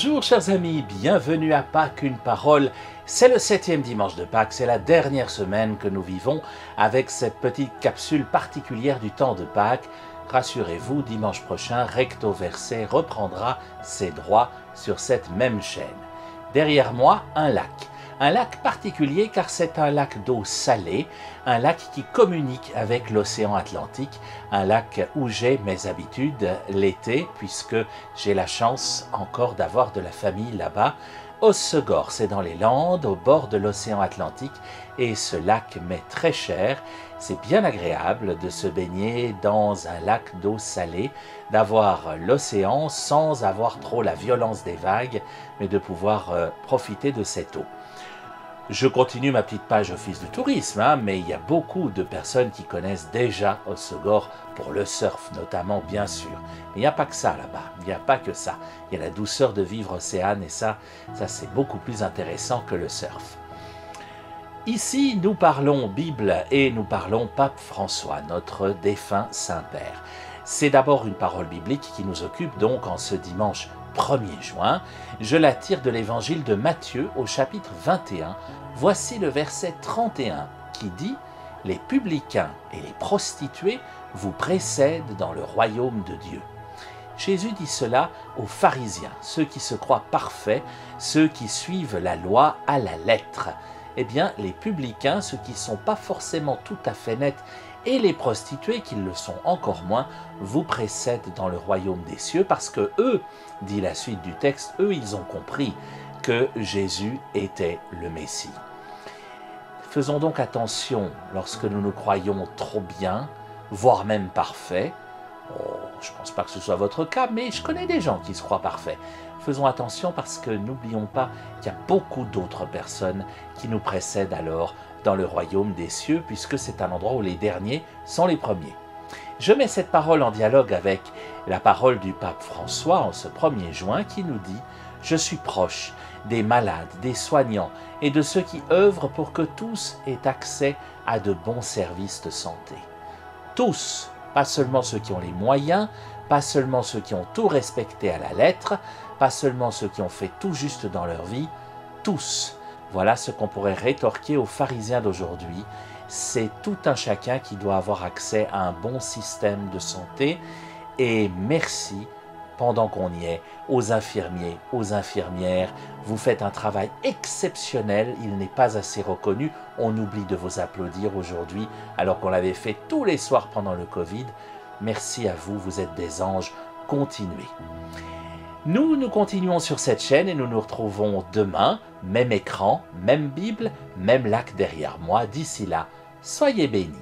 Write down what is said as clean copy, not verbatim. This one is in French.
Bonjour chers amis, bienvenue à Pâques, une parole. C'est le 7e dimanche de Pâques, c'est la dernière semaine que nous vivons avec cette petite capsule particulière du temps de Pâques. Rassurez-vous, dimanche prochain, Recto Verset reprendra ses droits sur cette même chaîne. Derrière moi, un lac particulier car c'est un lac d'eau salée, un lac qui communique avec l'océan Atlantique, un lac où j'ai mes habitudes l'été puisque j'ai la chance encore d'avoir de la famille là-bas. Hossegor, c'est dans les Landes, au bord de l'océan Atlantique, et ce lac m'est très cher. C'est bien agréable de se baigner dans un lac d'eau salée, d'avoir l'océan sans avoir trop la violence des vagues, mais de pouvoir profiter de cette eau. Je continue ma petite page office du tourisme, mais il y a beaucoup de personnes qui connaissent déjà Hossegor pour le surf notamment, bien sûr. Mais il n'y a pas que ça là-bas, il n'y a pas que ça. Il y a la douceur de vivre Océane et ça c'est beaucoup plus intéressant que le surf. Ici, nous parlons Bible et nous parlons Pape François, notre défunt Saint-Père. C'est d'abord une parole biblique qui nous occupe donc en ce dimanche 1er juin. Je la tire de l'évangile de Matthieu au chapitre 21. Voici le verset 31 qui dit « Les publicains et les prostituées vous précèdent dans le royaume de Dieu ». Jésus dit cela aux pharisiens, ceux qui se croient parfaits, ceux qui suivent la loi à la lettre. Eh bien, les publicains, ceux qui ne sont pas forcément tout à fait nets, et les prostituées, qui le sont encore moins, vous précèdent dans le royaume des cieux, parce que eux, dit la suite du texte, eux, ils ont compris que Jésus était le Messie. Faisons donc attention lorsque nous nous croyons trop bien, voire même parfaits. Oh, je ne pense pas que ce soit votre cas, mais je connais des gens qui se croient parfaits. Faisons attention parce que n'oublions pas qu'il y a beaucoup d'autres personnes qui nous précèdent alors dans le royaume des cieux, puisque c'est un endroit où les derniers sont les premiers. Je mets cette parole en dialogue avec la parole du pape François en ce 1er juin qui nous dit « Je suis proche des malades, des soignants et de ceux qui œuvrent pour que tous aient accès à de bons services de santé. » Tous, pas seulement ceux qui ont les moyens, pas seulement ceux qui ont tout respecté à la lettre, pas seulement ceux qui ont fait tout juste dans leur vie, tous. Voilà ce qu'on pourrait rétorquer aux pharisiens d'aujourd'hui. C'est tout un chacun qui doit avoir accès à un bon système de santé. Et merci, pendant qu'on y est, aux infirmiers, aux infirmières. Vous faites un travail exceptionnel, il n'est pas assez reconnu. On oublie de vous applaudir aujourd'hui, alors qu'on l'avait fait tous les soirs pendant le Covid. Merci à vous, vous êtes des anges. Continuez. Nous continuons sur cette chaîne et nous nous retrouvons demain, même écran, même Bible, même lac derrière moi. D'ici là, soyez bénis.